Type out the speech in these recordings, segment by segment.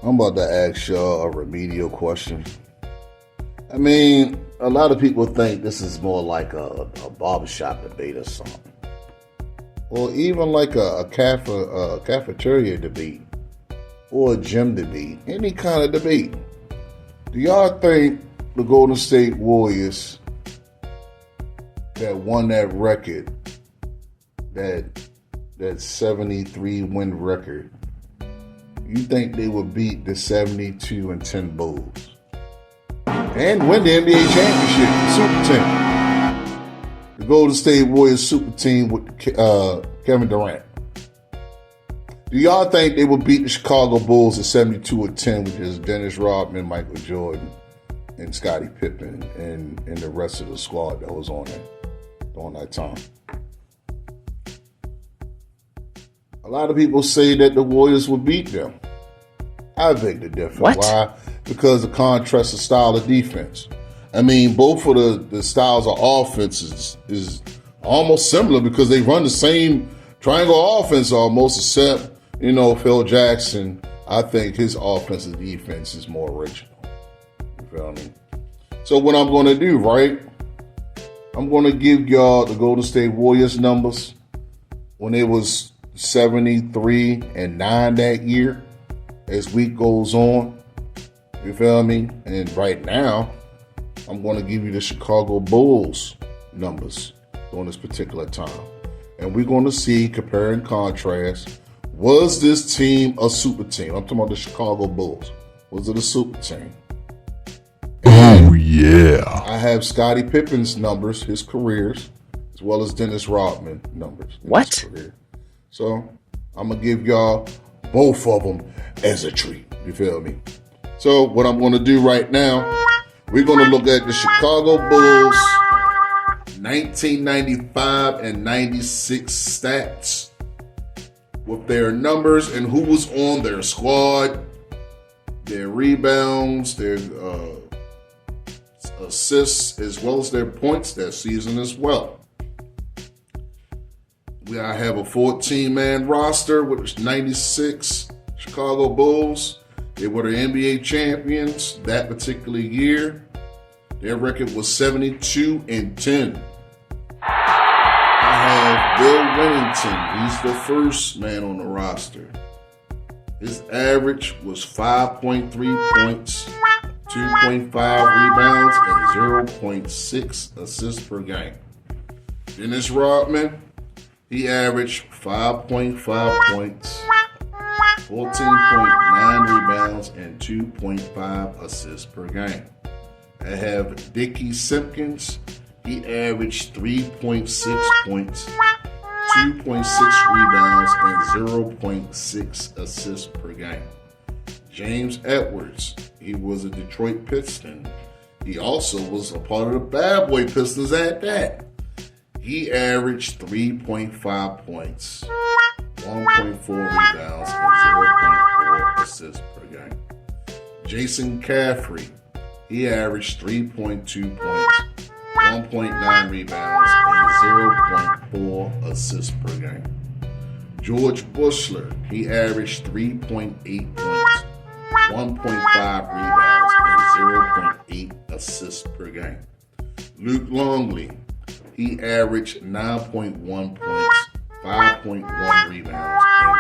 I'm about to ask y'all a remedial question. I mean, a lot of people think this is more like a barbershop debate or something. Or even like a cafeteria debate. Or a gym debate. Any kind of debate. Do y'all think the Golden State Warriors that won that record, that 73 win record, you think they would beat the 72-10 Bulls and win the NBA championship, the super team, the Golden State Warriors super team with Kevin Durant? Do y'all think they would beat the Chicago Bulls at 72-10, which is Dennis Rodman, Michael Jordan, and Scottie Pippen, and the rest of the squad that was on there during that time? A lot of people say that the Warriors would beat them. I beg the difference. What? Why? Because the contrast of style of defense. I mean, both of the styles of offense is almost similar because they run the same triangle offense almost, except, Phil Jackson, I think his offensive defense is more original. You feel me? So what I'm going to do, right? I'm going to give y'all the Golden State Warriors numbers when it was 73-9 that year as week goes on. You feel me? And right now, I'm going to give you the Chicago Bulls numbers during this particular time. And we're going to see, compare and contrast, was this team a super team? I'm talking about the Chicago Bulls. Was it a super team? Oh, yeah. I have Scottie Pippen's numbers, his careers, as well as Dennis Rodman numbers. What? His career. So I'm going to give y'all both of them as a treat. You feel me? So what I'm going to do right now, we're going to look at the Chicago Bulls 1995 and 96 stats with their numbers and who was on their squad, their rebounds, their assists, as well as their points that season as well. I have a 14-man roster with 96 Chicago Bulls. They were the NBA champions that particular year. Their record was 72-10. I have Bill Wennington. He's the first man on the roster. His average was 5.3 points, 2.5 rebounds, and 0.6 assists per game. Dennis Rodman, he averaged 5.5 points, 14.9 rebounds, and 2.5 assists per game. I have Dickie Simpkins. He averaged 3.6 points, 2.6 rebounds, and 0.6 assists per game. James Edwards, he was a Detroit Piston. He also was a part of the Bad Boy Pistons at that. He averaged 3.5 points, 1.4 rebounds, and 0.4 assists per game. Jason Caffrey, he averaged 3.2 points, 1.9 rebounds, and 0.4 assists per game. George Bushler, he averaged 3.8 points, 1.5 rebounds, and 0.8 assists per game. Luke Longley, he averaged 9.1 points, 5.1 rebounds, and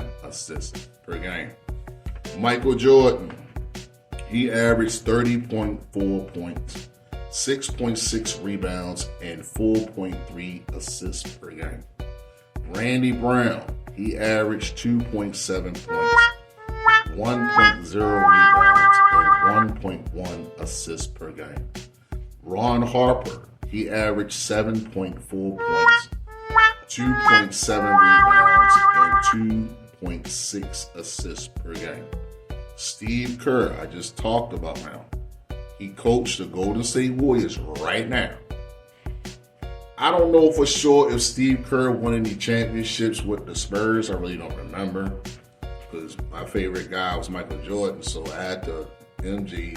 1.9 assists per game. Michael Jordan, he averaged 30.4 points, 6.6 rebounds, and 4.3 assists per game. Randy Brown, he averaged 2.7 points, 1.0 rebounds, and 1.1 assists per game. Ron Harper, he averaged 7.4 points, 2.7 rebounds, and 2.6 assists per game. Steve Kerr, I just talked about him. He coached the Golden State Warriors right now. I don't know for sure if Steve Kerr won any championships with the Spurs. I really don't remember because my favorite guy was Michael Jordan. So after MJ,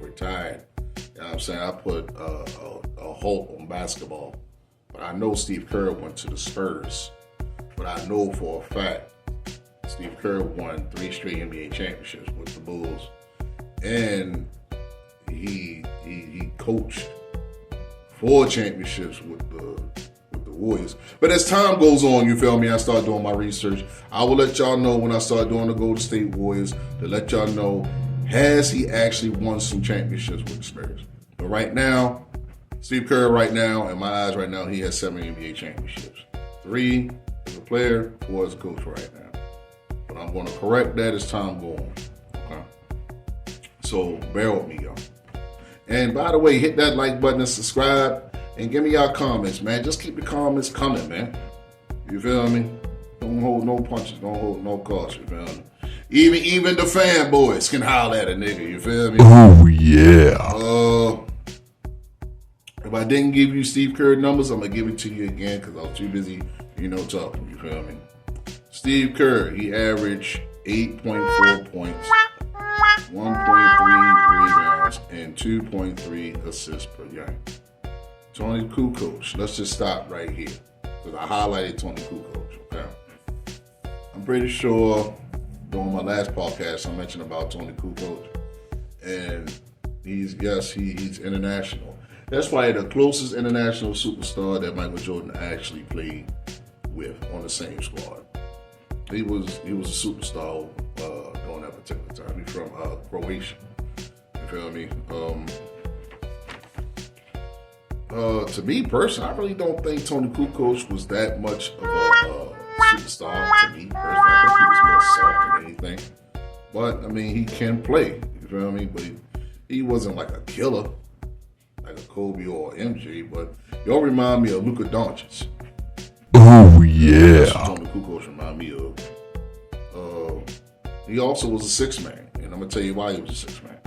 retired, you know what I'm saying, I put a hope on basketball. But I know Steve Kerr went to the Spurs. But I know for a fact Steve Kerr won 3 straight NBA championships with the Bulls, and he coached 4 championships with the Warriors. But as time goes on, you feel me, I start doing my research. I will let y'all know when I start doing the Golden State Warriors to let y'all know, has he actually won some championships with the Spurs? But right now, Steve Kerr right now, in my eyes right now, he has 7 NBA championships. 3 as a player, 4 as a coach right now. But I'm going to correct that as time goes on. Okay? So bear with me, y'all. And by the way, hit that like button and subscribe. And give me y'all comments, man. Just keep the comments coming, man. You feel me? Don't hold no punches. Don't hold no calls, you feel me? Even the fanboys can holler at a nigga, you feel me? Oh, yeah. If I didn't give you Steve Kerr numbers, I'm going to give it to you again because I was too busy, talking, you feel me? Steve Kerr, he averaged 8.4 points, 1.3 rebounds, and 2.3 assists per game. Tony Kukoc, let's just stop right here because I highlighted Tony Kukoc, okay? I'm pretty sure during my last podcast I mentioned about Tony Kukoc, and he's international. That's probably the closest international superstar that Michael Jordan actually played with on the same squad. He was a superstar during that particular time. He's from Croatia. You feel me? To me personally, I really don't think Tony Kukoc was that much of a superstar. To me personally, I think he was more soft than anything. But I mean, he can play. You feel me? But he wasn't like a killer, like a Kobe or MJ. But he all remind me of Luka Doncic. Oh, yeah. That's what Tony Kukoc remind me of. He also was a 6-man, and I'm gonna tell you why he was a 6-man.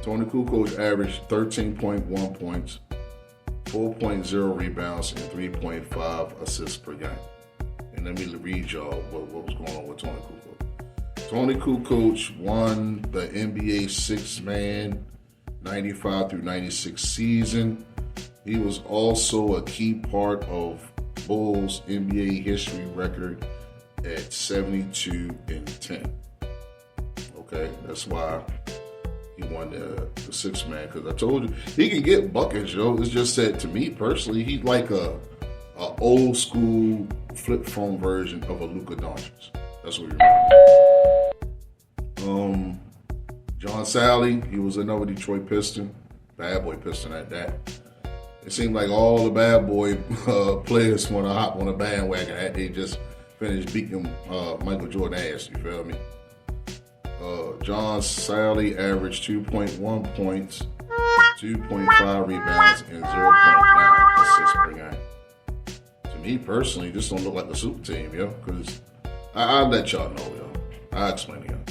Tony Kukoc averaged 13.1 points, 4.0 rebounds, and 3.5 assists per game. And let me read y'all what was going on with Tony Kukoc. Tony Kukoc won the NBA 6-man 95 through 96 season. He was also a key part of Bulls' NBA history record at 72-10. Okay, that's why he won the 6-man, because I told you he can get buckets, yo. It's just that to me personally, he's like a old school flip phone version of a Luka Doncic. That's what he reminds me. John Sally, he was another Detroit Piston, bad boy Piston at that. It seemed like all the bad boy players want to hop on a bandwagon after they just finished beating Michael Jordan ass. You feel me? John Sally averaged 2.1 points, 2.5 rebounds, and 0.9 assists per game. To me personally, this don't look like a super team, yo. Because I'll let y'all know, yo. I'll explain to y'all.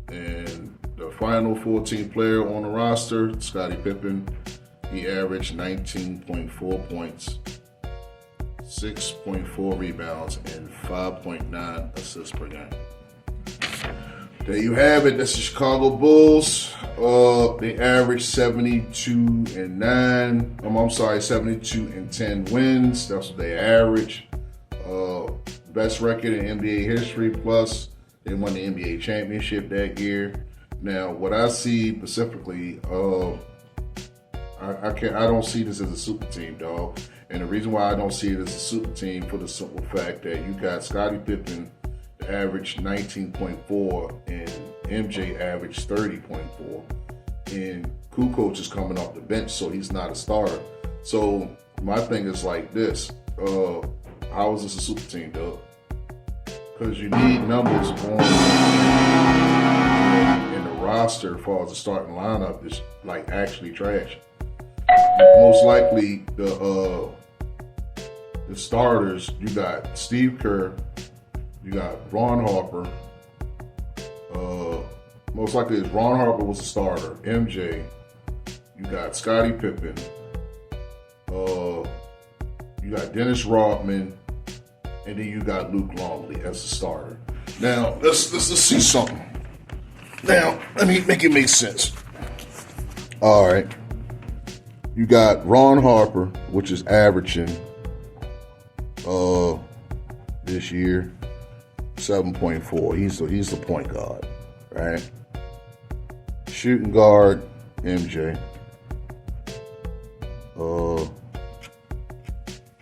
And the final 14th player on the roster, Scottie Pippen, he averaged 19.4 points, 6.4 rebounds, and 5.9 assists per game. There you have it. That's the Chicago Bulls. They averaged 72-10 wins. That's what they average. Best record in NBA history. Plus, they won the NBA championship that year. Now, what I see specifically, I don't see this as a super team, dog. And the reason why I don't see it as a super team for the simple fact that you got Scottie Pippen averaged 19.4 and MJ averaged 30.4, and Kukoc is coming off the bench, so he's not a starter. So my thing is like this: how is this a super team, dog? Because you need numbers on in the roster as far as the starting lineup is like actually trash. Most likely the starters, you got Steve Kerr, you got Ron Harper. Most likely Ron Harper was a starter. MJ. You got Scottie Pippen. You got Dennis Rodman, and then you got Luke Longley as a starter. Now let's see something. Now let me make it make sense. All right. You got Ron Harper, which is averaging this year 7.4. He's the point guard, right? Shooting guard, MJ.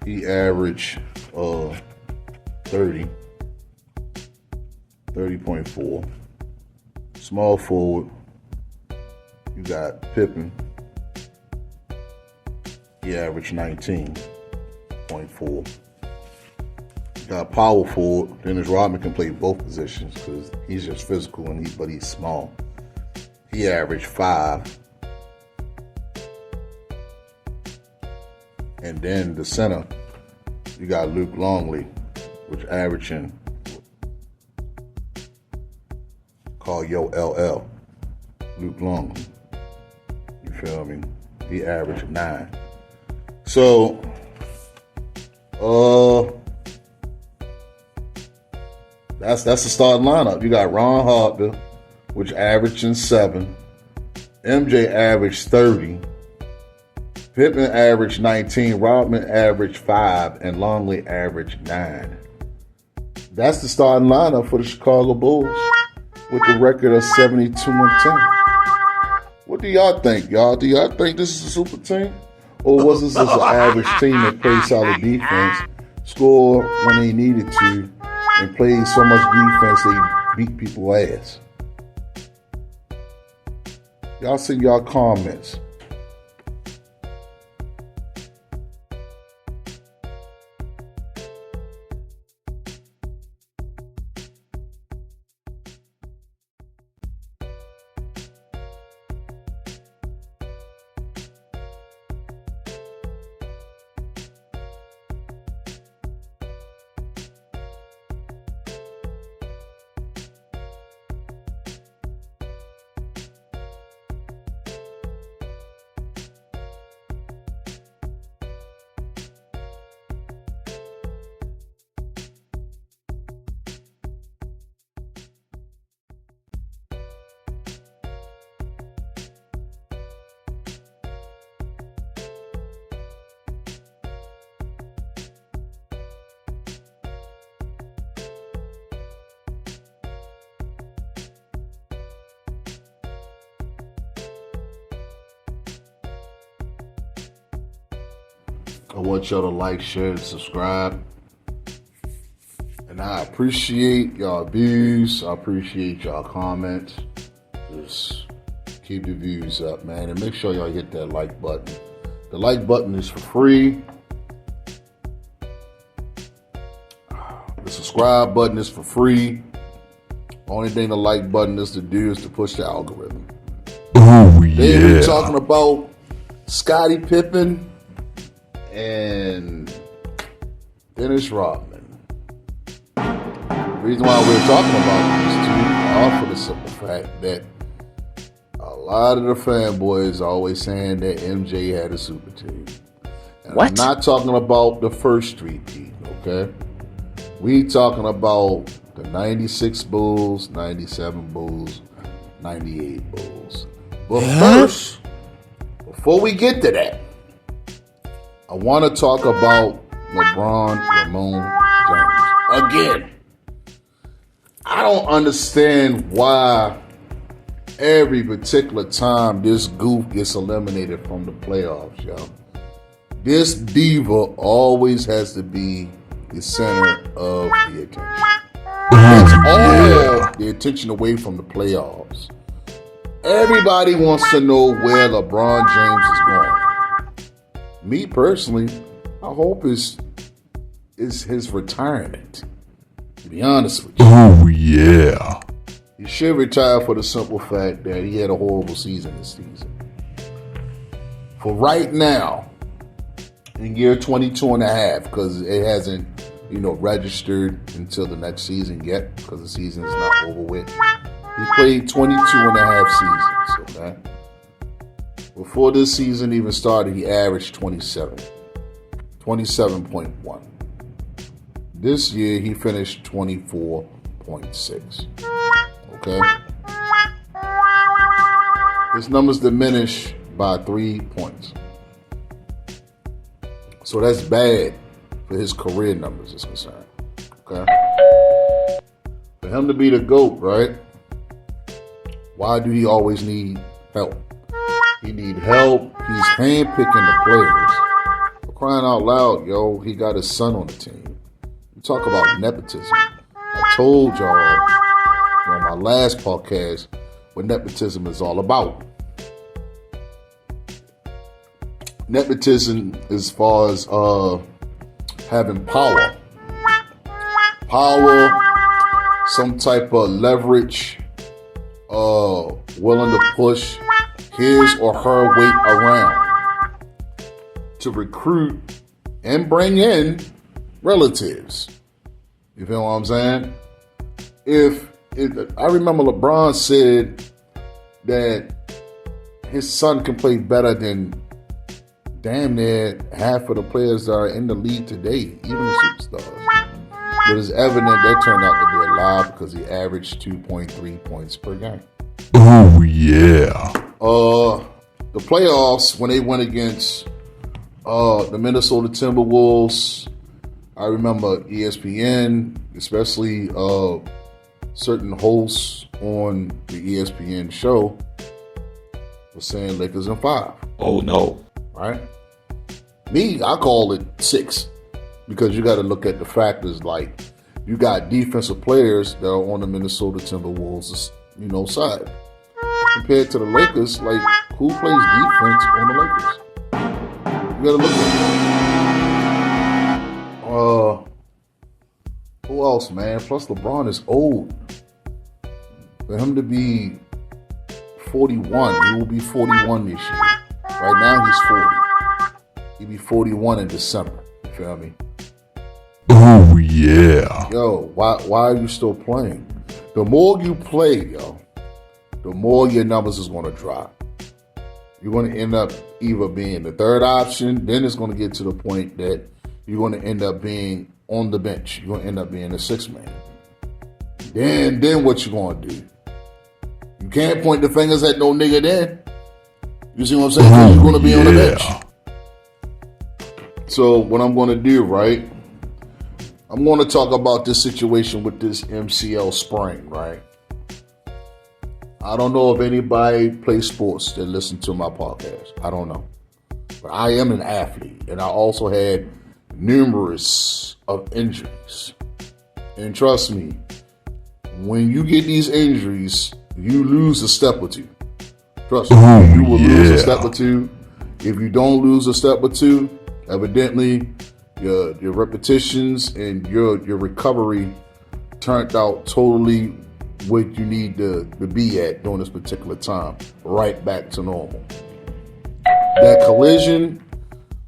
He averaged 30.4. Small forward, you got Pippen. He averaged 19.4. You got power forward. Dennis Rodman can play both positions because he's just physical but he's small. He averaged 5. And then the center, you got Luke Longley, which averaging, call Yo LL, Luke Longley. You feel me? He averaged 9. So, that's the starting lineup. You got Ron Harper, which averaging 7. MJ averaged 30. Pippen averaged 19, Rodman averaged 5, and Longley averaged 9. That's the starting lineup for the Chicago Bulls with the record of 72-10. What do y'all think, y'all? Do y'all think this is a super team? Or was this just an average team that played solid defense, scored when they needed to, and played so much defense they beat people's ass? Y'all send y'all comments. I want y'all to like, share, and subscribe. And I appreciate y'all views. I appreciate y'all comments. Just keep the views up, man. And make sure y'all hit that like button. The like button is for free. The subscribe button is for free. Only thing the like button is to do is to push the algorithm. Oh, They were yeah. talking about Scottie Pippen and Dennis Rodman. The reason why we're talking about these two are for the simple fact that a lot of the fanboys are always saying that MJ had a super team. And What? I'm not talking about the first 3-peat, okay? We talking about the 96 Bulls, 97 Bulls, 98 Bulls. But first, before we get to that, I want to talk about LeBron Ramon James. Again, I don't understand why every particular time this goof gets eliminated from the playoffs, yo. This diva always has to be the center of the attention. That's all the attention away from the playoffs. Everybody wants to know where LeBron James is going. Me personally, I hope is his retirement. To be honest with you, Oh, yeah. he should retire for the simple fact that he had a horrible season this season. For right now, in year 22 and a half, because it hasn't, registered until the next season yet, because the season is not over with. He played 22 and a half seasons, okay? Before this season even started, he averaged 27.1. This year, he finished 24.6. Okay? His numbers diminished by 3 points. So that's bad for his career numbers is concerned. Okay? him to be the GOAT, right? Why do he always need help? He need help. He's handpicking the players. For crying out loud, yo, he got his son on the team. You talk about nepotism. I told y'all on my last podcast what nepotism is all about. Nepotism as far as having power. Power, some type of leverage, willing to push his or her weight around to recruit and bring in relatives. You feel what I'm saying? I remember LeBron said that his son can play better than damn near half of the players that are in the league today, even the superstars. But it's evident that turned out to be a lie because he averaged 2.3 points per game. Oh, yeah. The playoffs, when they went against the Minnesota Timberwolves, I remember ESPN, especially certain hosts on the ESPN show, was saying Lakers in 5. Oh, no. Right? Me, I call it 6 because you got to look at the factors like you got defensive players that are on the Minnesota Timberwolves, side. Compared to the Lakers, like who plays defense on the Lakers? You got to look at who else, man? Plus LeBron is old. For him to be 41, he will be 41 this year. Right now he's 40. He'll be 41 in December. You feel me? Oh, yeah. Yo, why are you still playing? The more you play, yo, the more your numbers is going to drop. You're going to end up either being the third option, then it's going to get to the point that you're going to end up being on the bench. You're going to end up being a 6-man. Then what you going to do? You can't point the fingers at no nigga then. You see what I'm saying? You're going to be on the bench. So what I'm going to do, right? I'm going to talk about this situation with this MCL sprain, right? I don't know if anybody plays sports that listen to my podcast. I don't know. But I am an athlete, and I also had numerous of injuries. And trust me, when you get these injuries, you lose a step or two. Trust me, you will lose a step or two. If you don't lose a step or two, evidently your repetitions and your recovery turned out totally what you need to be at during this particular time. Right back to normal. That collision,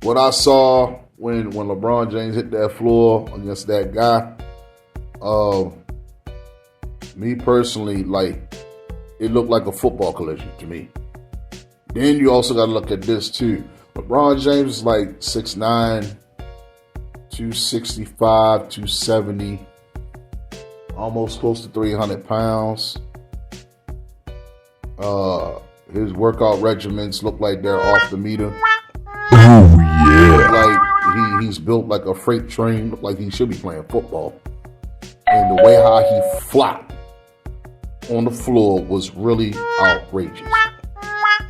what I saw when LeBron James hit that floor against that guy, me personally, like, it looked like a football collision to me. Then you also got to look at this too. LeBron James is like 6'9", 265, 270, almost close to 300 pounds. His workout regimens look like they're off the meter. Oh, yeah. Like he's built like a freight train. Look like he should be playing football. And the way how he flopped on the floor was really outrageous.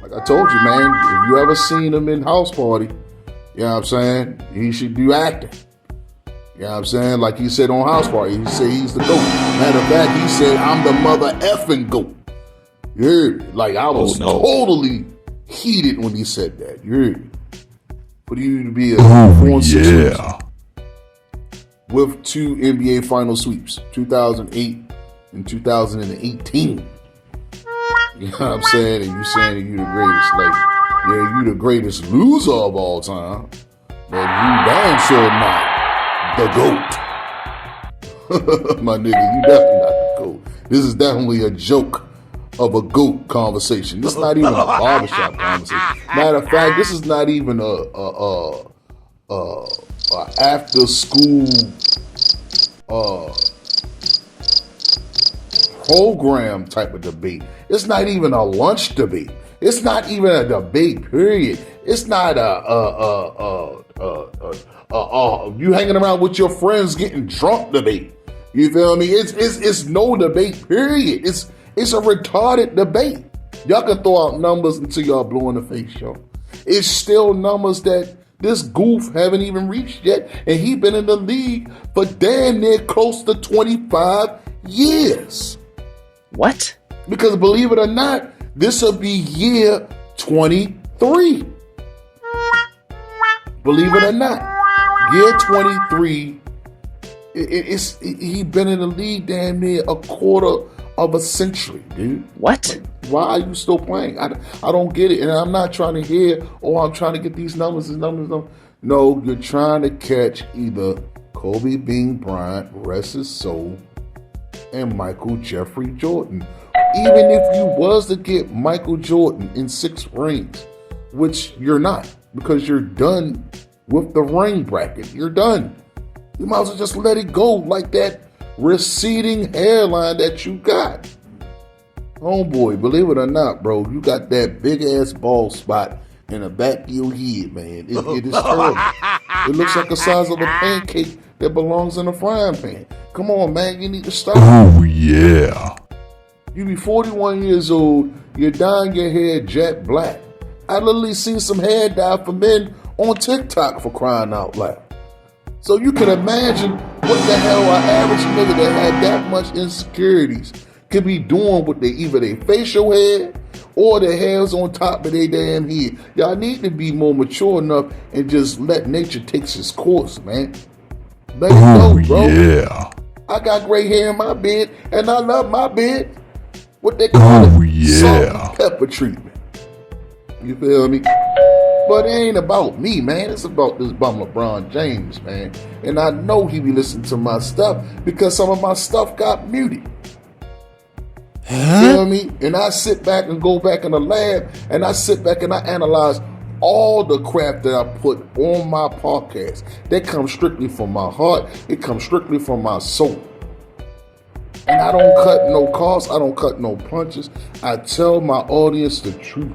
Like I told you, man, if you ever seen him in House Party, you know what I'm saying, he should do acting. You know what I'm saying? Like he said on House Party, he said he's the GOAT. Matter of fact, he said, I'm the mother effing GOAT. You heard me? Like I was totally heated when he said that. You heard me? For you to be a 4-6 with 2 NBA final sweeps, 2008 and 2018. You know what I'm saying? And you saying that you the greatest. Like, yeah, you the greatest loser of all time. But you damn sure not the GOAT. My nigga, you definitely not the GOAT. This is definitely a joke of a GOAT conversation. This is not even a barbershop conversation. Matter of fact, this is not even a after school program type of debate. It's not even a lunch debate. It's not even a debate, period. It's not you hanging around with your friends getting drunk debate. You feel me? It's no debate, period. It's a retarded debate. Y'all can throw out numbers until y'all blue in the face, yo. It's still numbers that this goof haven't even reached yet, and he been in the league for damn near close to 25 years. What? Because believe it or not, this will be year 23. Believe it or not, year 23. He been in the league damn near a quarter of a century, dude. What? Like, why are you still playing? I don't get it. And I'm not trying to hear, I'm trying to get these numbers. No, you're trying to catch either Kobe Bean Bryant, rest his soul, and Michael Jeffrey Jordan. Even if you was to get Michael Jordan in 6 rings, which you're not, because you're done with the ring bracket. You're done. You might as well just let it go like that receding hairline that you got. Homeboy, believe it or not, bro, you got that big ass bald spot in the back of your head, man. It is terrible. It looks like the size of a pancake that belongs in a frying pan. Come on, man, you need to stop. Oh yeah. You be 41 years old, you're dyeing your hair jet black. I literally seen some hair dye for men on TikTok, for crying out loud. So you can imagine what the hell an average nigga that had that much insecurities could be doing with either their facial hair or the hairs on top of their damn head. Y'all need to be more mature enough and just let nature take its course, man. Let it go, bro. Yeah. I got gray hair in my beard, and I love my beard. What they call it, salt and pepper treatment. You feel me? But it ain't about me, man. It's about this bum LeBron James, man. And I know he be listening to my stuff because some of my stuff got muted. You feel me? And I sit back and go back in the lab and I sit back and I analyze all the crap that I put on my podcast. That comes strictly from my heart. It comes strictly from my soul. And I don't cut no costs. I don't cut no punches. I tell my audience the truth.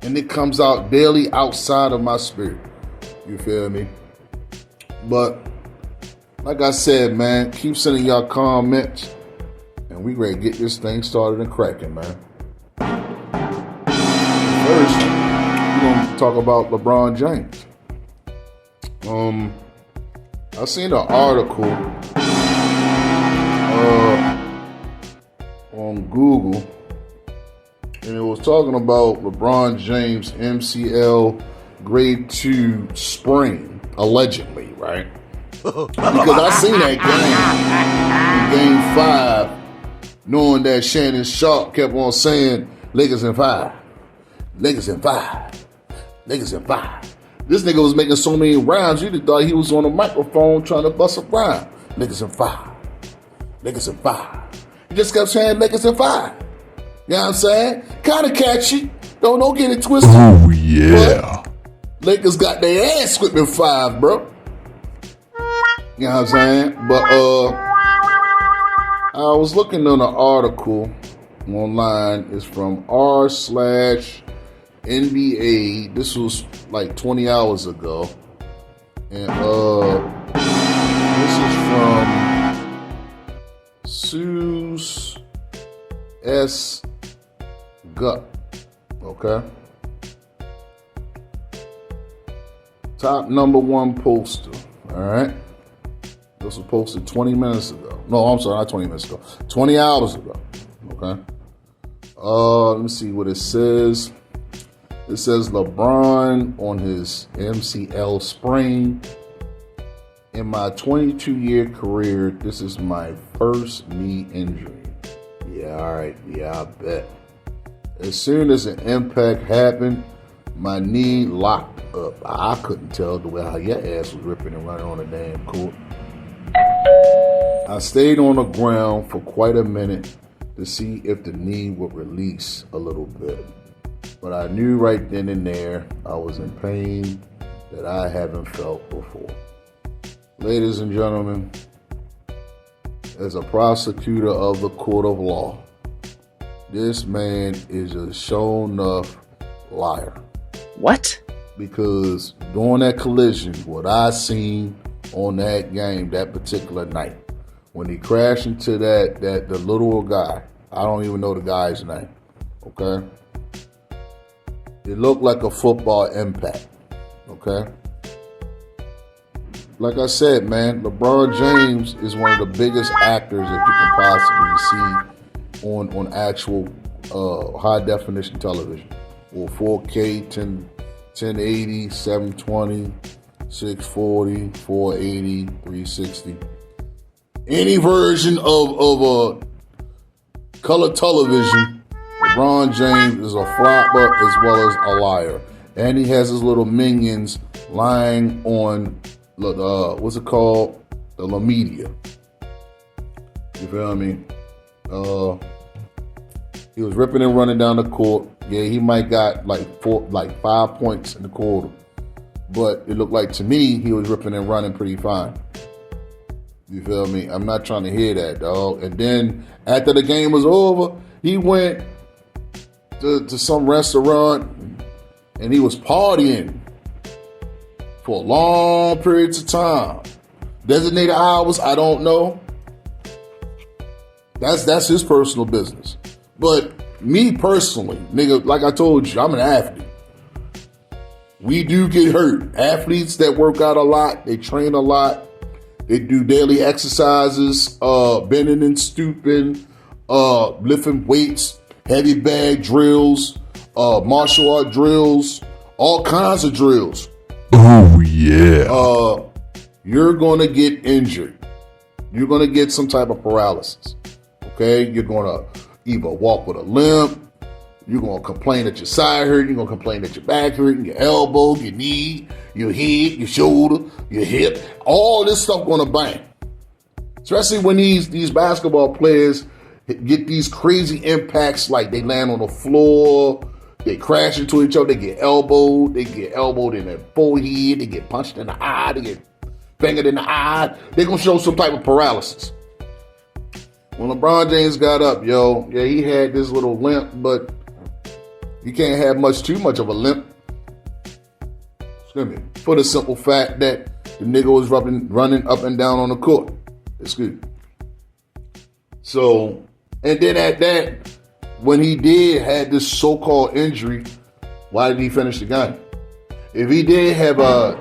And it comes out daily outside of my spirit. You feel me? But like I said, man, keep sending y'all comments. And we ready to get this thing started and cracking, man. First, we're going to talk about LeBron James. I seen an article on Google, and it was talking about LeBron James MCL grade 2 sprain, allegedly, right? Because I seen that game in game 5, knowing that Shannon Sharp kept on saying Lakers in 5, Lakers in 5, Lakers in 5. This nigga was making so many rhymes, you thought he was on a microphone trying to bust a rhyme. Lakers in 5, Lakers in 5. He just kept saying Lakers in 5. You know what I'm saying? Kind of catchy. Don't get it twisted. Oh yeah. But Lakers got their ass whipped in 5, bro. You know what I'm saying? But I was looking on an article online. It's from r/NBA. This was like 20 hours ago. And this is from Suze S. Gut. Okay. Top number 1 poster. Alright. This was posted 20 minutes ago. No, I'm sorry, not 20 minutes ago. 20 hours ago. Okay. Let me see what it says. It says LeBron on his MCL sprain. In my 22-year career, this is my first knee injury. Yeah, alright. Yeah, I bet. As soon as an impact happened, my knee locked up. I couldn't tell the way how your ass was ripping and running on the damn court. I stayed on the ground for quite a minute to see if the knee would release a little bit. But I knew right then and there I was in pain that I haven't felt before. Ladies and gentlemen, as a prosecutor of the court of law, this man is a show-enough liar. What? Because during that collision, what I seen on that game that particular night. When he crashed into the little guy. I don't even know the guy's name. Okay? It looked like a football impact. Okay? Like I said, man, LeBron James is one of the biggest actors that you can possibly see on actual high definition television. Or 4K, 1080, 720, 640, 480, 360. Any version of a color television, LeBron James is a flopper as well as a liar. And he has his little minions lying on, what's it called? The La Media. You feel me? He was ripping and running down the court. Yeah, he might got like 5 points in the quarter. But it looked like to me he was ripping and running pretty fine. You feel me? I'm not trying to hear that, dog. And then after the game was over, he went to some restaurant and he was partying for long periods of time. Designated hours, I don't know. That's his personal business. But me personally, nigga, like I told you, I'm an athlete. We do get hurt. Athletes that work out a lot, they train a lot, they do daily exercises, bending and stooping, lifting weights, heavy bag drills, martial art drills, all kinds of drills. Oh, yeah. You're going to get injured. You're going to get some type of paralysis. Okay? You're going to either walk with a limp. You're going to complain that your side hurt. You're going to complain that your back hurt, your elbow, your knee, your head, your shoulder, your hip. All this stuff going to bang. Especially when these basketball players get these crazy impacts, like they land on the floor, they crash into each other, they get elbowed in their forehead, they get punched in the eye, they get fingered in the eye. They're going to show some type of paralysis. When LeBron James got up, he had this little limp, but you can't have too much of a limp. Excuse me. For the simple fact that the nigga was running up and down on the court. Excuse me. So, and then at that, when he had this so-called injury, why did he finish the game? If he did have an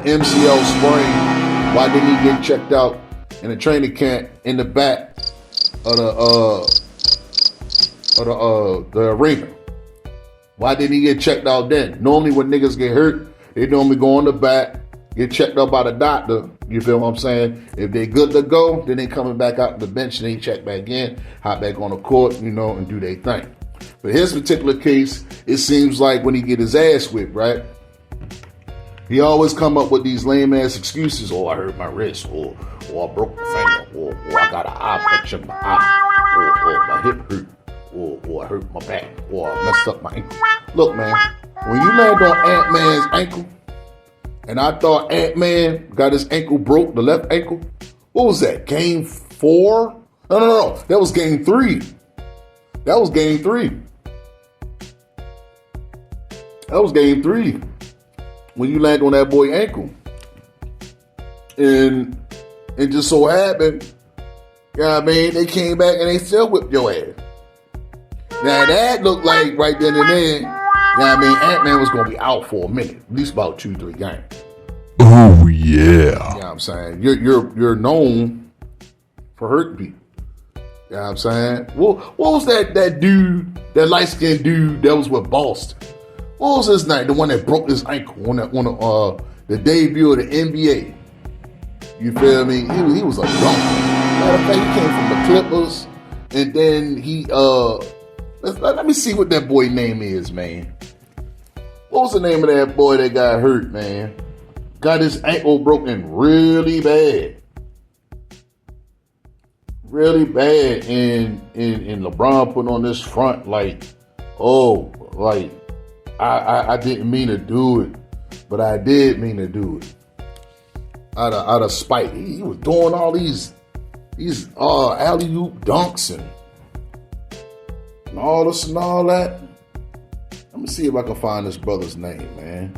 MCL sprain, why didn't he get checked out in a training camp in the back of the arena? Why didn't he get checked out then? Normally when niggas get hurt, they normally go on the back, get checked out by the doctor. You feel what I'm saying? If they good to go, then they coming back out to the bench and they check back in, hop back on the court, and do their thing. But his particular case, it seems like when he get his ass whipped, right? He always come up with these lame ass excuses. Oh, I hurt my wrist, or I broke my finger, or I got an eye patch in my eye, or my hip hurt, or I hurt my back, or I messed up my ankle. Look, man, when you land on Ant-Man's ankle, and I thought Ant-Man got his ankle broke, the left ankle. What was that, game 4? No. That was game 3. That was game 3. When you land on that boy ankle. And it just so happened, they came back and they still whipped your ass. Now that looked like right then and there, Ant-Man was going to be out for a minute, at least about 2-3 games. Oh, yeah. You know what I'm saying? You're known for hurting people. You know what I'm saying? What was that dude, that light-skinned dude that was with Boston? What was his name? The one that broke his ankle on the debut of the NBA. You feel me? He was a dunker. Matter of fact, he came from the Clippers, and then he let me see what that boy name is, man. What was the name of that boy that got hurt, man? Got his ankle broken really bad. Really bad. And LeBron put on this front like, I didn't mean to do it, but I did mean to do it. Out of spite. He was doing all these alley-oop dunks and all this and all that. Let me see if I can find this brother's name, man.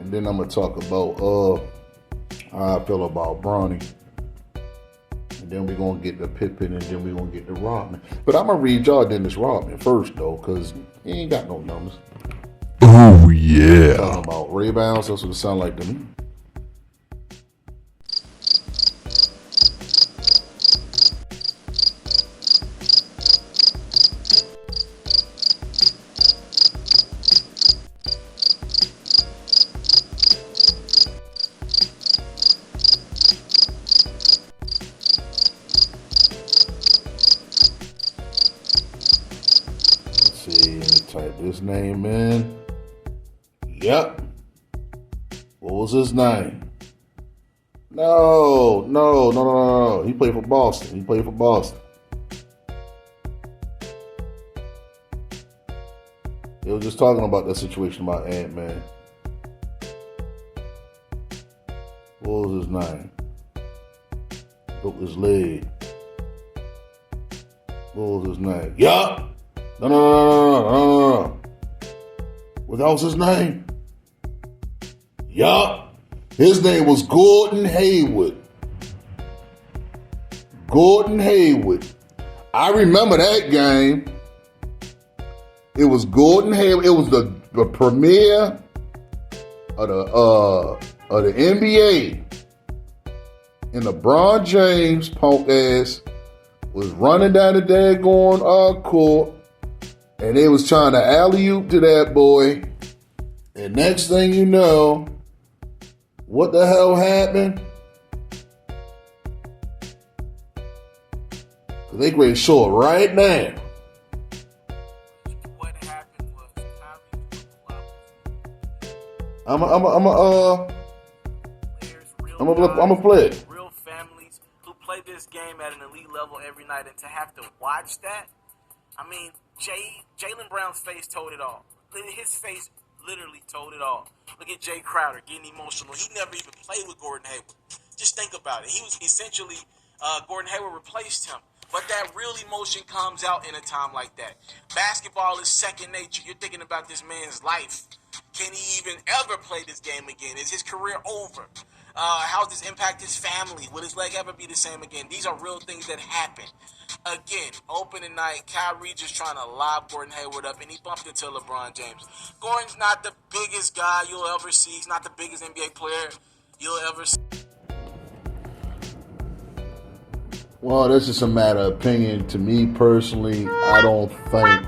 And then I'm gonna talk about how I feel about Bronny. And then we're gonna get the Pippen, and then we're gonna get the Rodman. But I'm gonna read y'all Dennis Rodman first though, because he ain't got no numbers. Oh yeah. Talking about rebounds, that's what it sound like to me. Let me type this name in. Yep. What was his name? No. He played for Boston. They were just talking about that situation about Ant-Man. What was his name? Broke his leg. What was his name? Yup. No. What was his name? Yup. His name was Gordon Hayward. I remember that game. It was Gordon Hayward. It was the premiere of the NBA. And LeBron James, punk ass, was running down the daggone court. And they was trying to alley-oop to that boy. And next thing you know, what the hell happened? They great short right now. What happened was I'm gonna play it. Real families who play this game at an elite level every night, and to have to watch that, I mean, Jaylen Brown's face told it all. His face literally told it all. Look at Jay Crowder getting emotional. He never even played with Gordon Hayward. Just think about it. He was essentially, Gordon Hayward replaced him. But that real emotion comes out in a time like that. Basketball is second nature. You're thinking about this man's life. Can he even ever play this game again? Is his career over? How does this impact his family? Will his leg ever be the same again? These are real things that happen. Again, opening night, Kyrie just trying to lob Gordon Hayward up, and he bumped into LeBron James. Gordon's not the biggest guy you'll ever see. He's not the biggest NBA player you'll ever see. Well, that's just a matter of opinion. To me personally, I don't think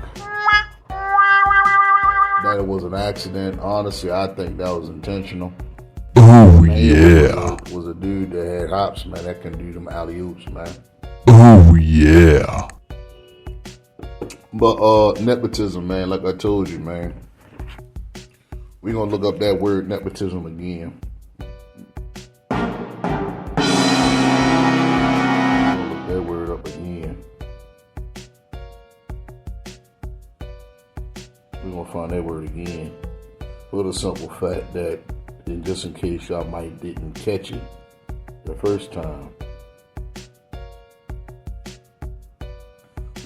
that it was an accident. Honestly, I think that was intentional. Oh yeah. Was a dude that had hops, man. That can do them alley-oops, man. Oh yeah. But nepotism, man, like I told you, man. We're gonna look up that word nepotism again. Look that word up again. We're gonna find that word again. For the simple fact that, and just in case y'all might didn't catch it the first time,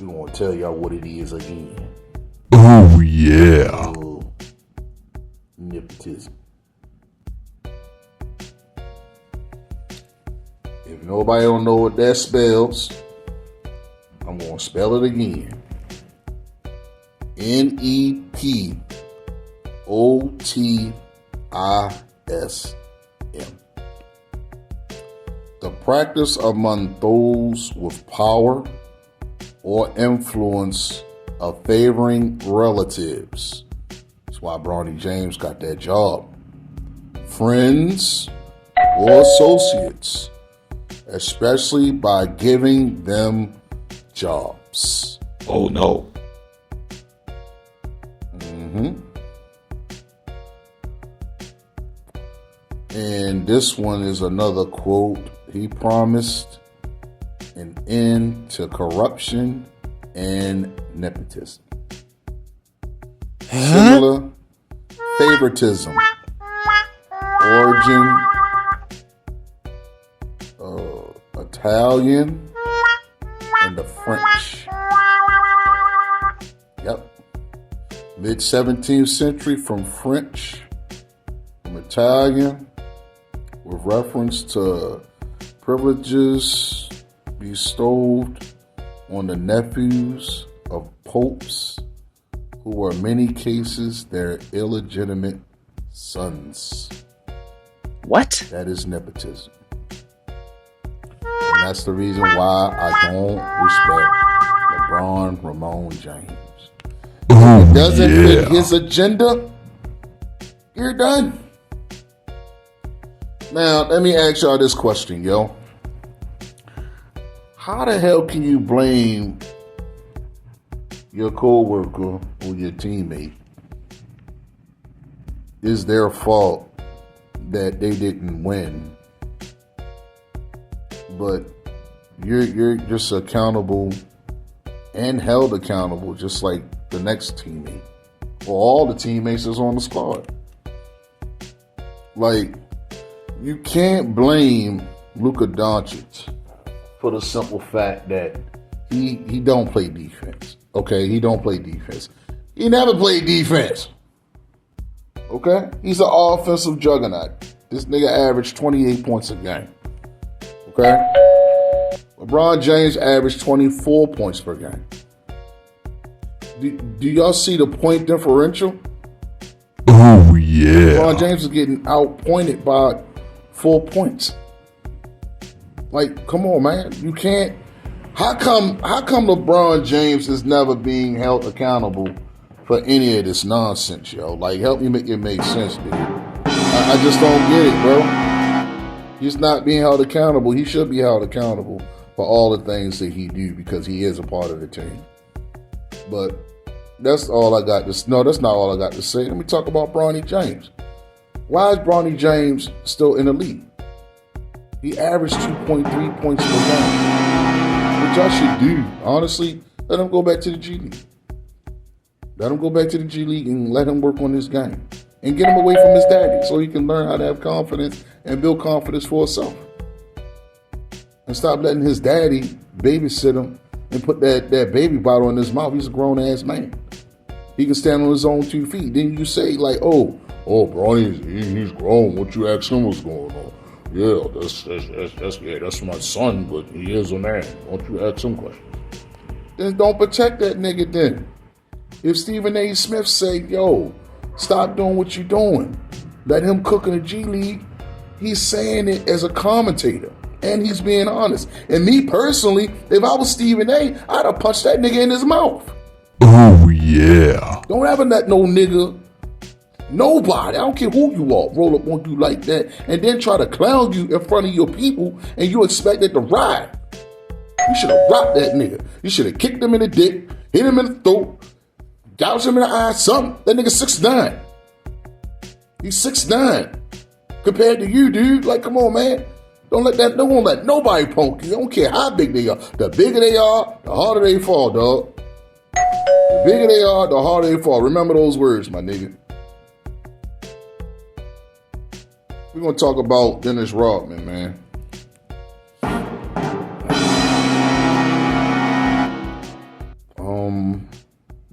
we're gonna tell y'all what it is again. Oh yeah. Oh, nepotism. If nobody don't know what that spells, I'm gonna spell it again. NEPOTISM. The practice among those with power or influence of favoring relatives. That's why Bronny James got that job. Friends or associates, especially by giving them jobs. Oh no. And this one is another quote. He promised an end to corruption and nepotism. Similar favoritism. Origin Italian and the French. Yep. Mid 17th century from Italian with reference to privileges bestowed on the nephews of popes who were in many cases their illegitimate sons. What? That is nepotism. And that's the reason why I don't respect LeBron Ramon James. If it doesn't fit his agenda, you're done. Now, let me ask y'all this question, yo. How the hell can you blame your coworker or your teammate? Is their fault that they didn't win, but you're just accountable and held accountable just like the next teammate or all the teammates that's on the squad. Like, you can't blame Luka Doncic for the simple fact that he don't play defense. Okay, he don't play defense. He never played defense. Okay? He's an offensive juggernaut. This nigga averaged 28 points a game. Okay? LeBron James averaged 24 points per game. Do y'all see the point differential? Oh, yeah. LeBron James is getting outpointed by 4 points. Like, come on, man. You can't. How come LeBron James is never being held accountable for any of this nonsense, yo? Like, help me make it make sense, dude. I just don't get it, bro. He's not being held accountable. He should be held accountable for all the things that he do because he is a part of the team. But that's all I got to. No, that's not all I got to say. Let me talk about Bronny James. Why is Bronny James still in the league? He averaged 2.3 points per game, which I should do. Honestly, let him go back to the G League. Let him go back to the G League and let him work on his game. And get him away from his daddy so he can learn how to have confidence and build confidence for himself. And stop letting his daddy babysit him and put that baby bottle in his mouth. He's a grown-ass man. He can stand on his own 2 feet. Then you say, like, oh, Bronny, he's grown. What you ask him what's going on? Yeah, that's my son, but he is a man. Don't you ask him questions. Then don't protect that nigga then. If Stephen A. Smith say, yo, stop doing what you're doing, let him cook in the G League, he's saying it as a commentator. And he's being honest. And me personally, if I was Stephen A., I'd have punched that nigga in his mouth. Oh, yeah. Don't ever let no nigga, nobody, I don't care who you are, roll up on you like that and then try to clown you in front of your people and you expect it to ride. You should have rocked that nigga. You should have kicked him in the dick, hit him in the throat, gouged him in the eye, something. That nigga 6'9". He's 6'9". Compared to you, dude. Like, come on, man. Don't let nobody punk you. I don't care how big they are. The bigger they are, the harder they fall, dog. The bigger they are, the harder they fall. Remember those words, my nigga. We're going to talk about Dennis Rodman, man.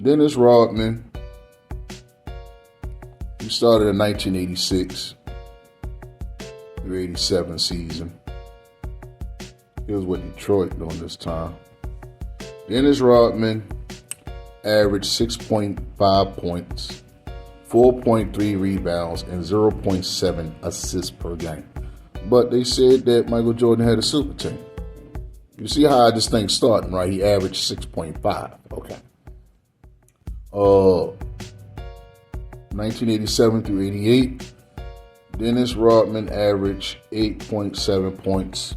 Dennis Rodman, he started in 1986 through 87 season. He was with Detroit during this time. Dennis Rodman averaged 6.5 points, 4.3 rebounds, and 0.7 assists per game. But they said that Michael Jordan had a super team. You see how this thing's starting, right? He averaged 6.5. Okay. 1987 through 88, Dennis Rodman averaged 8.7 points.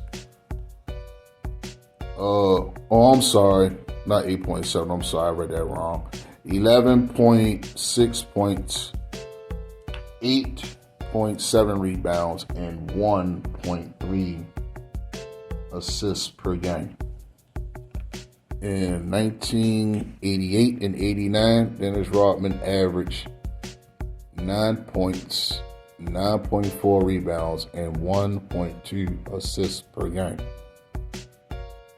I'm sorry, not 8.7. I'm sorry, I read that wrong. 11.6 points, 8.7 rebounds, and 1.3 assists per game. In 1988 and 89, Dennis Rodman averaged 9 points, 9.4 rebounds, and 1.2 assists per game.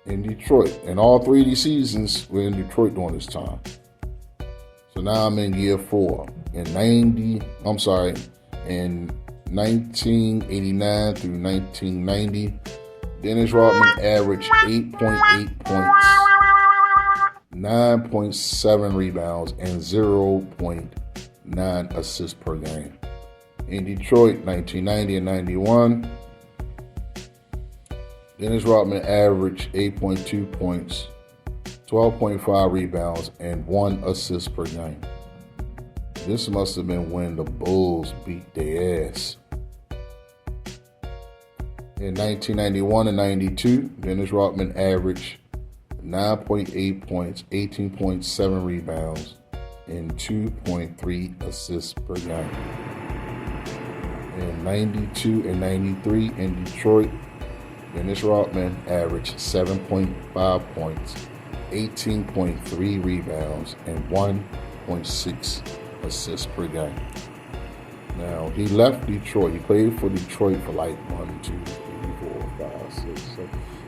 In Detroit. And all 3 of these seasons were in Detroit during this time. So now I'm in year 4. In 1989 through 1990, Dennis Rodman averaged 8.8 points, 9.7 rebounds, and 0.9 assists per game. In Detroit, 1990 and 91, Dennis Rodman averaged 8.2 points, 12.5 rebounds, and 1 assist per game. This must have been when the Bulls beat their ass. In 1991 and 92, Dennis Rodman averaged 9.8 points, 18.7 rebounds, and 2.3 assists per game. In 92 and 93 in Detroit, Dennis Rodman averaged 7.5 points, 18.3 rebounds, and 1.6 assists per game. Now, he left Detroit. He played for Detroit for like 1, 2, 3, 4, 5, 6,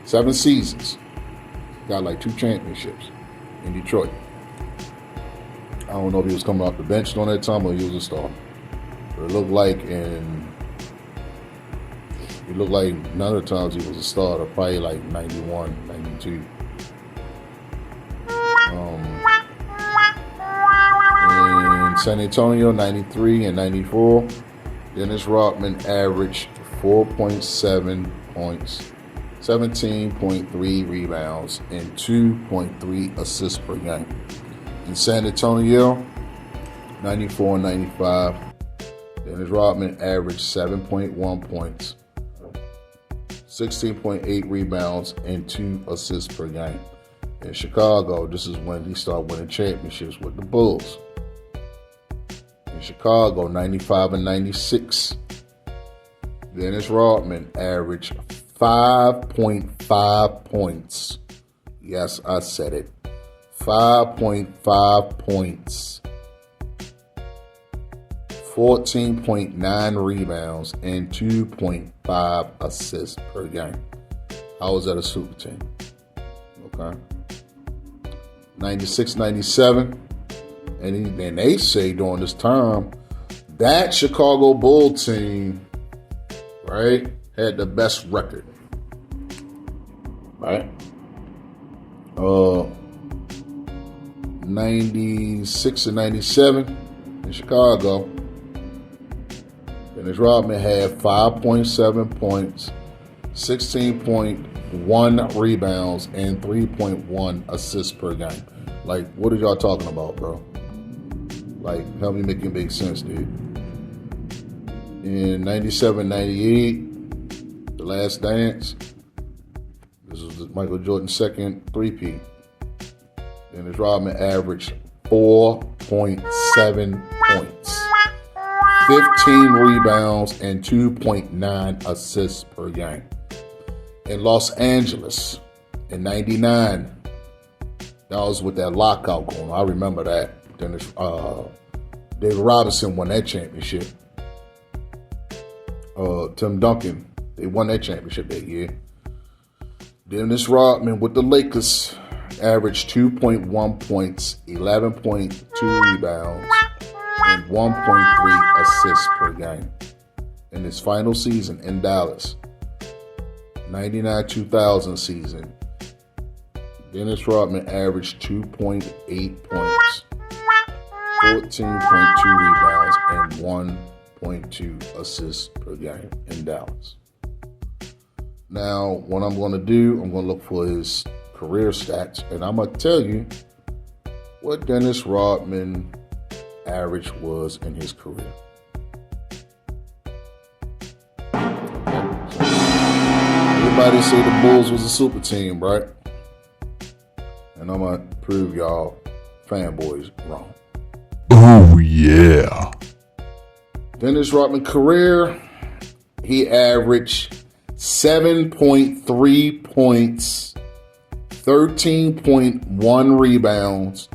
7 seasons. Got like 2 championships in Detroit. I don't know if he was coming off the bench during that time or he was a star. But it looked like none of the times he was a starter, probably like 91, 92. In San Antonio, 93 and 94, Dennis Rodman averaged 4.7 points, 17.3 rebounds, and 2.3 assists per game. In San Antonio, 94 and 95, Dennis Rodman averaged 7.1 points, 16.8 rebounds, and 2 assists per game. In Chicago, this is when he started winning championships with the Bulls. In Chicago, 95 and 96, Dennis Rodman averaged 5.5 points. Yes, I said it. 5.5 points, 14.9 rebounds, and 2.5 assists per game. How was that a super team? Okay. 96, 97. And they say during this time, that Chicago Bull team, right, had the best record. Right? 96 and 97 in Chicago. Dennis Rodman had 5.7 points, 16.1 rebounds, and 3.1 assists per game. Like, what are y'all talking about, bro? Like, help me make it make sense, dude. In 97, 98, The Last Dance, this was Michael Jordan's second three-peat. Dennis Rodman averaged 4.7 points, 15 rebounds, and 2.9 assists per game. In Los Angeles, in 99, that was with that lockout going on. I remember that. Dennis, David Robinson won that championship. Tim Duncan, they won that championship that year. Dennis Rodman with the Lakers averaged 2.1 points, 11.2 rebounds, and 1.3 assists per game. In his final season in Dallas, 99-2000 season, Dennis Rodman averaged 2.8 points, 14.2 rebounds, and 1.2 assists per game in Dallas. Now, what I'm going to do, I'm going to look for his career stats, and I'm going to tell you what Dennis Rodman average was in his career. Everybody say the Bulls was a super team, right? And I'm going to prove y'all fanboys wrong. Oh yeah. Dennis Rodman career, he averaged 7.3 points, 13.1 rebounds,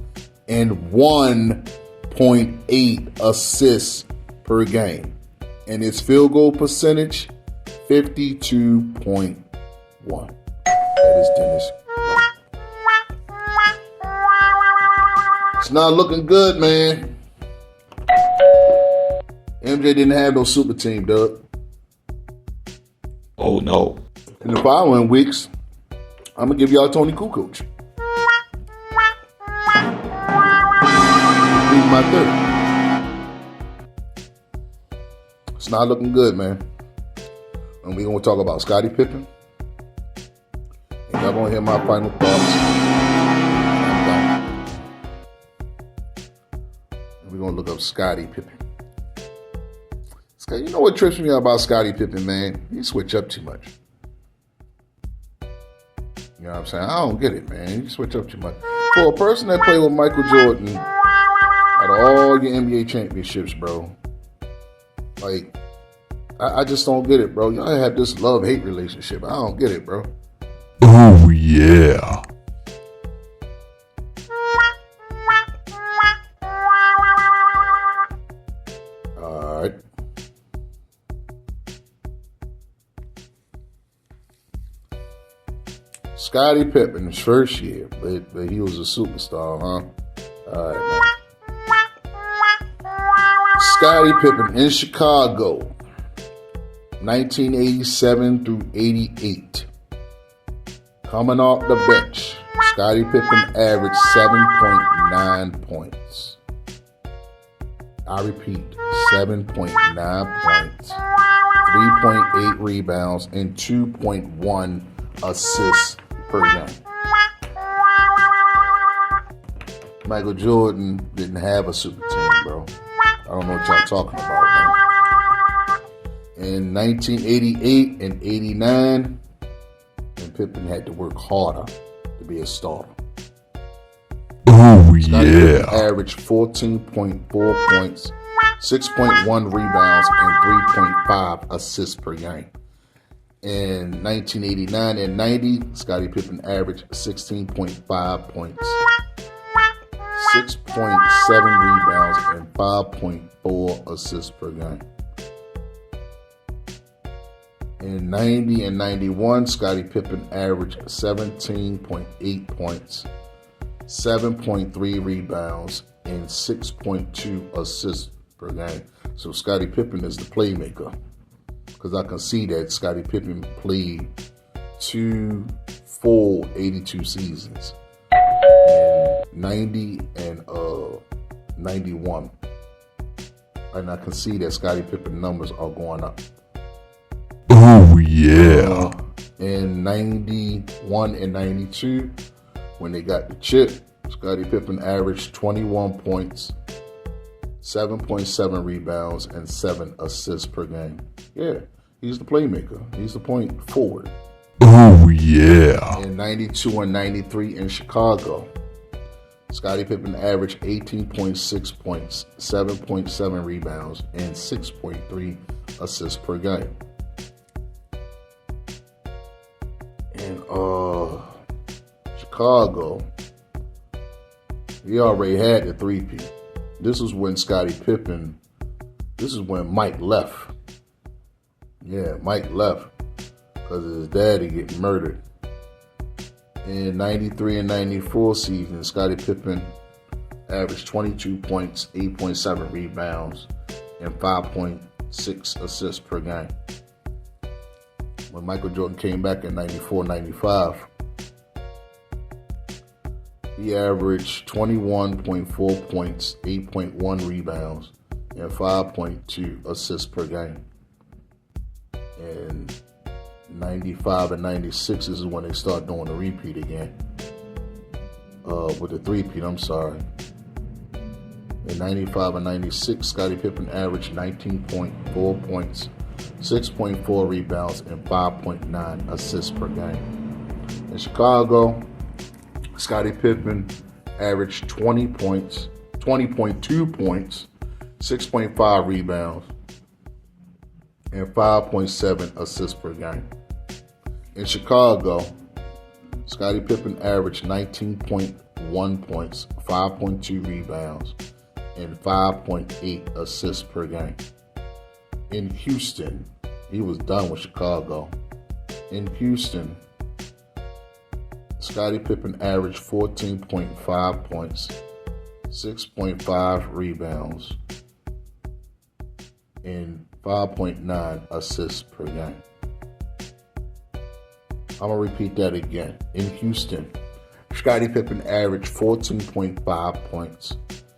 and 1.8 assists per game. And his field goal percentage, 52.1. That is Dennis Rodman. It's not looking good, man. MJ didn't have no super team, Doug. Oh no. In the following weeks, I'm gonna give y'all Tony Kukoc. He's my third. It's not looking good, man. And we're gonna talk about Scottie Pippen. And y'all gonna hear my final thoughts. I'm done. And we're gonna look up Scottie Pippen. You know what trips me out about Scottie Pippen, man? He switch up too much. You know what I'm saying? I don't get it, man. You switch up too much. For a person that played with Michael Jordan out of all your NBA championships, bro, like, I just don't get it, bro. Y'all have this love-hate relationship. I don't get it, bro. Oh yeah. All right. Scottie Pippen, his first year, but he was a superstar, huh? All right, man. Scottie Pippen in Chicago, 1987 through 88. Coming off the bench, Scottie Pippen averaged 7.9 points. I repeat, 7.9 points, 3.8 rebounds, and 2.1 assists per game. Michael Jordan didn't have a super team, bro. I don't know what y'all talking about, man. In 1988 and 89, and Pippen had to work harder to be a starter. Oh Scottie yeah. Pippen averaged 14.4 points, 6.1 rebounds, and 3.5 assists per game. In 1989 and 90, Scottie Pippen averaged 16.5 points, 6.7 rebounds, and 5.4 assists per game. In 90 and 91, Scottie Pippen averaged 17.8 points, 7.3 rebounds, and 6.2 assists per game. So Scottie Pippen is the playmaker. Because I can see that Scottie Pippen played 2 full 82 seasons in 90 and 91. And I can see that Scottie Pippen numbers are going up. Oh yeah. In 91 and 92, when they got the chip, Scottie Pippen averaged 21 points, 7.7 rebounds, and 7 assists per game. Yeah, he's the playmaker. He's the point forward. Oh yeah. In 92 and 93 in Chicago, Scottie Pippen averaged 18.6 points, 7.7 rebounds, and 6.3 assists per game. In Chicago, he already had the three-peat. This is when Mike left. Yeah, Mike left because his daddy getting murdered. In 93 and 94 season, Scottie Pippen averaged 22 points, 8.7 rebounds, and 5.6 assists per game. When Michael Jordan came back in 94-95, he averaged 21.4 points, 8.1 rebounds, and 5.2 assists per game. And 95 and 96 is when they start doing the repeat again. With the three-peat, I'm sorry. In 95 and 96, Scottie Pippen averaged 19.4 points, 6.4 rebounds, and 5.9 assists per game. In Chicago, Scottie Pippen averaged 20.2 points, 6.5 rebounds, and 5.7 assists per game. In Chicago, Scottie Pippen averaged 19.1 points, 5.2 rebounds, and 5.8 assists per game. In Houston, he was done with Chicago. In Houston, Scottie Pippen averaged 14.5 points, 6.5 rebounds, and 5.9 assists per game. I'm going to repeat that again. In Houston, Scottie Pippen averaged 14.5 points,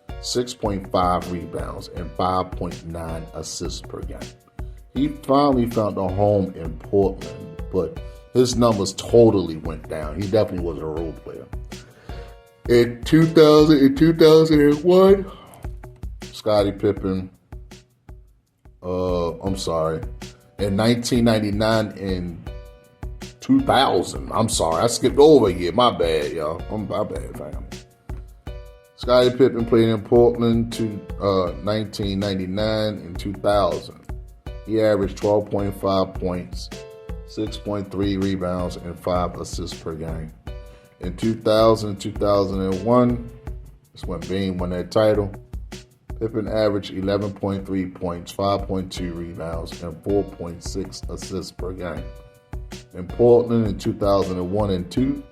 6.5 rebounds, and 5.9 assists per game. He finally found a home in Portland, but his numbers totally went down. He definitely was a role player. In 2001, Scottie Pippen, in 1999 and 2000. I'm sorry, I skipped over a year. My bad, y'all. My bad, fam. Scottie Pippen played in Portland to 1999 and 2000. He averaged 12.5 points, 6.3 rebounds, and 5 assists per game. In 2000 and 2001, that's when Bean won that title, Pippen averaged 11.3 points, 5.2 rebounds, and 4.6 assists per game. In Portland in 2001 and 2,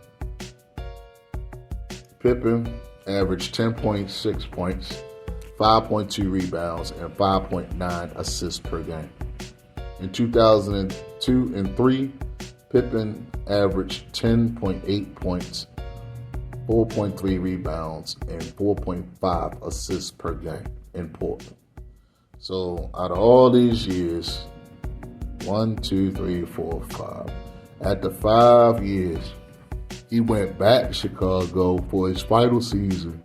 Pippen averaged 10.6 points, 5.2 rebounds, and 5.9 assists per game. In 2002 and 3, Pippen averaged 10.8 points, 4.3 rebounds, and 4.5 assists per game in Portland. So out of all these years, 1, 2, 3, 4, 5. After 5 years, he went back to Chicago for his final season,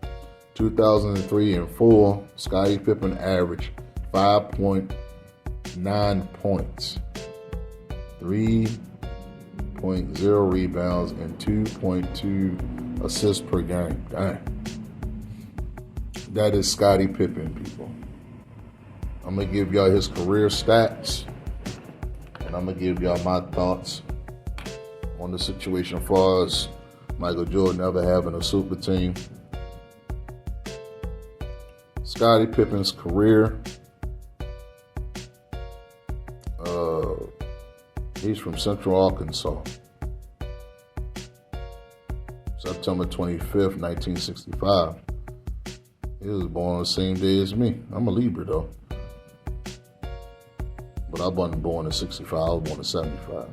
2003 and 4. Scottie Pippen averaged 5.9 points, 3.0 rebounds, and 2.2 assists per game. Dang. That is Scottie Pippen, people. I'm going to give y'all his career stats, and I'm going to give y'all my thoughts on the situation as far as Michael Jordan ever having a super team. Scottie Pippen's career, he's from Central Arkansas. September 25th, 1965. He was born on the same day as me. I'm a Libra, though. But I wasn't born in 65, I was born in 75.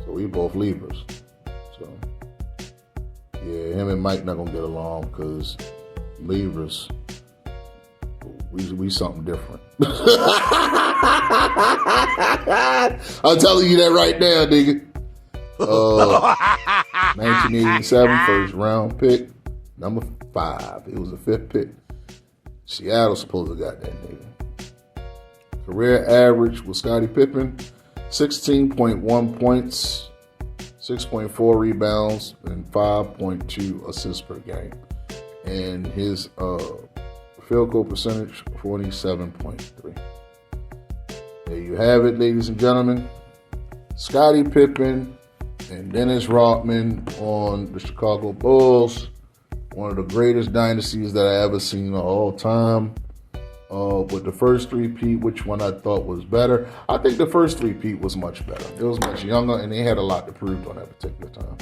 So we both Libras. So, yeah, him and Mike not going to get along because Libras, we something different. I'm telling you that right now, nigga. 1987, first round pick, number 5. It was the 5th pick. Seattle supposed to got that nigga. Career average with Scottie Pippen, 16.1 points, 6.4 rebounds, and 5.2 assists per game. And his field goal percentage, 47.3. There you have it, ladies and gentlemen. Scottie Pippen and Dennis Rodman on the Chicago Bulls. One of the greatest dynasties that I ever seen of all time. With the first three-peat, which one I thought was better? I think the first three-peat was much better. It was much younger, and they had a lot to prove on that particular time.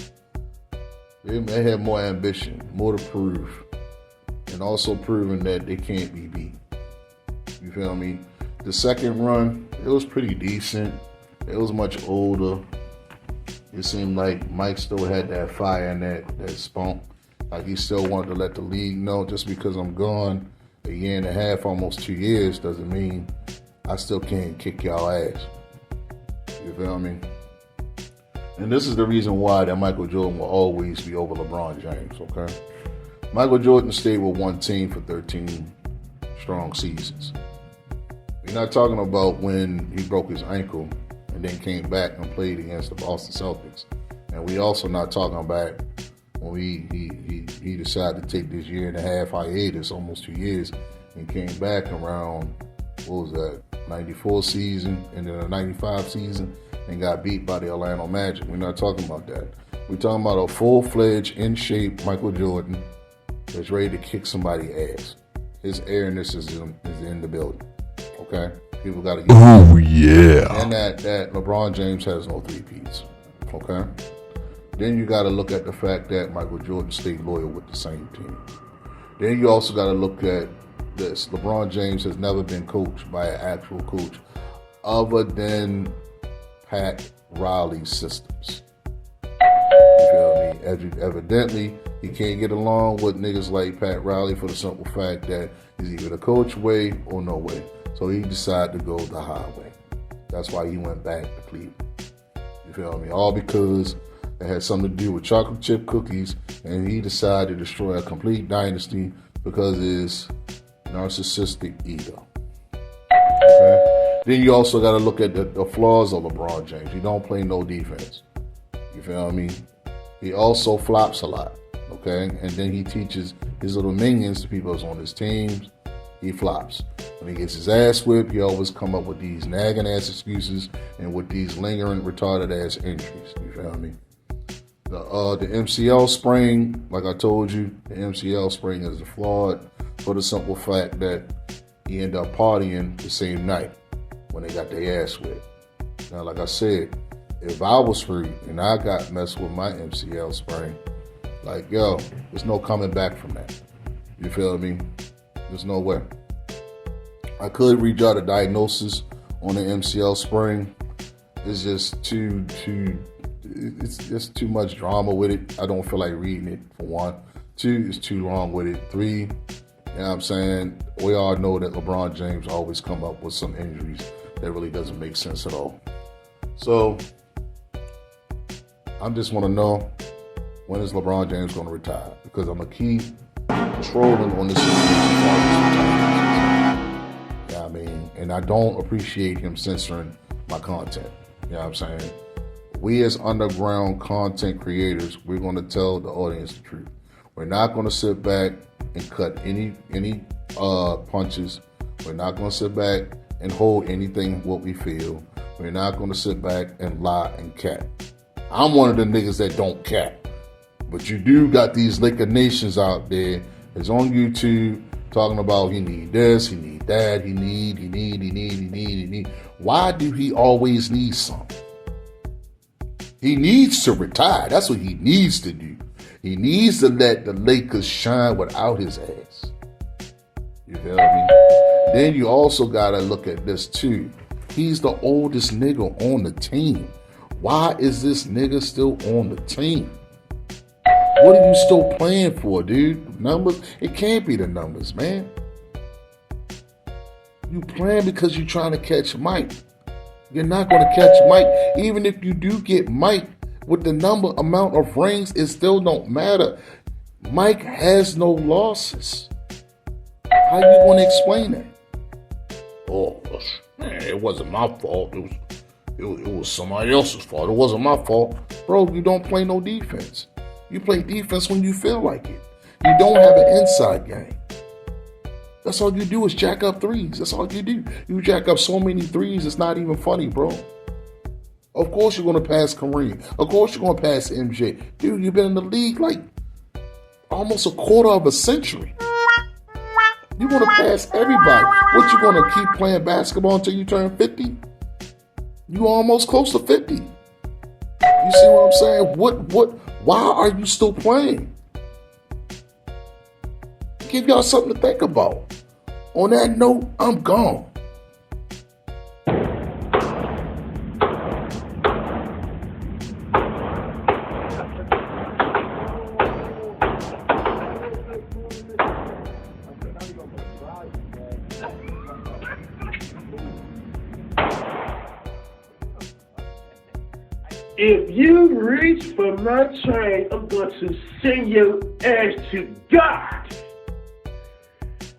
They had more ambition, more to prove, and also proving that they can't be beat. You feel me? The second run, it was pretty decent. It was much older. It seemed like Mike still had that fire and that spunk. Like he still wanted to let the league know, just because I'm gone a year and a half, almost 2 years, doesn't mean I still can't kick y'all ass. You feel me? And this is the reason why that Michael Jordan will always be over LeBron James, okay? Michael Jordan stayed with one team for 13 strong seasons. We're not talking about when he broke his ankle and then came back and played against the Boston Celtics. And we also not talking about when he decided to take this year and a half hiatus, almost 2 years, and came back around, what was that, 94 season and then a 95 season and got beat by the Orlando Magic. We're not talking about that. We're talking about a full-fledged, in-shape Michael Jordan that's ready to kick somebody's ass. His airness is in the building, okay? People got to get Oh, yeah. And that LeBron James has no three-peats, okay? Then you got to look at the fact that Michael Jordan stayed loyal with the same team. Then you also got to look at this. LeBron James has never been coached by an actual coach other than Pat Riley's systems. You feel me? Evidently, he can't get along with niggas like Pat Riley for the simple fact that he's either the coach way or no way. So he decided to go the highway. That's why he went back to Cleveland. You feel me? All because it had something to do with chocolate chip cookies, and he decided to destroy a complete dynasty because of his narcissistic ego. Okay? Then you also got to look at the flaws of LeBron James. He don't play no defense. You feel me? He also flops a lot. Okay? And then he teaches his little minions, the people that's on his teams, he flops. When he gets his ass whipped, he always come up with these nagging ass excuses and with these lingering retarded ass injuries. You feel me? The MCL sprain, like I told you, the MCL sprain is flawed for the simple fact that he ended up partying the same night when they got their ass whipped. Now, like I said, if I was free and I got messed with my MCL sprain, like, yo, there's no coming back from that. You feel me? There's no way. I could read y'all the diagnosis on the MCL sprain. It's just it's just too much drama with it. I don't feel like reading it, for one. 2, it's too long with it. 3, you know what I'm saying? We all know that LeBron James always come up with some injuries that really doesn't make sense at all. So, I just want to know, when is LeBron James going to retire? Because I'm going to keep trolling on this situation. You know what I mean? And I don't appreciate him censoring my content. You know what I'm saying? We as underground content creators, we're going to tell the audience the truth. We're not going to sit back and cut any punches. We're not going to sit back and hold anything what we feel. We're not going to sit back and lie and cap. I'm one of the niggas that don't cap. But you do got these liquor nations out there that's on YouTube talking about he need this, he need that, he need. Why do he always need something? He needs to retire. That's what he needs to do. He needs to let the Lakers shine without his ass. You feel me? Then you also got to look at this too. He's the oldest nigga on the team. Why is this nigga still on the team? What are you still playing for, dude? Numbers? It can't be the numbers, man. You playing because you're trying to catch Mike. You're not going to catch Mike. Even if you do get Mike, with the amount of rings, it still don't matter. Mike has no losses. How you going to explain that? Oh, man, it wasn't my fault. It was somebody else's fault. It wasn't my fault. Bro, you don't play no defense. You play defense when you feel like it. You don't have an inside game. That's all you do is jack up threes. That's all you do. You jack up so many threes, it's not even funny, bro. Of course you're going to pass Kareem. Of course you're going to pass MJ. Dude, you've been in the league like almost a quarter of a century. You're going to pass everybody. What, you going to keep playing basketball until you turn 50? You almost close to 50. You see what I'm saying? Why are you still playing? Give y'all something to think about. On that note, I'm gone. If you reach for my chain, I'm going to send your ass to God.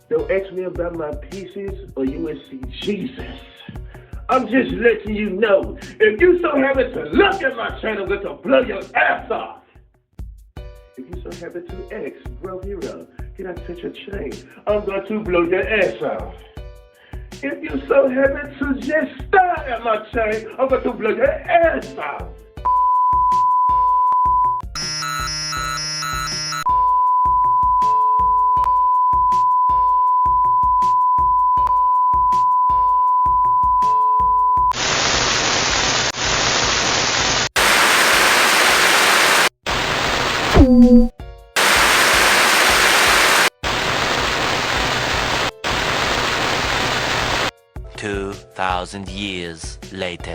Don't ask me about my pieces or you will see Jesus. I'm just letting you know, if you so happen to look at my chain, I'm going to blow your ass off. If you so happen to ask, bro hero, can I touch your chain? I'm going to blow your ass off. If you so happen to just stare at my chain, I'm going to blow your ass off. 2,000 years later.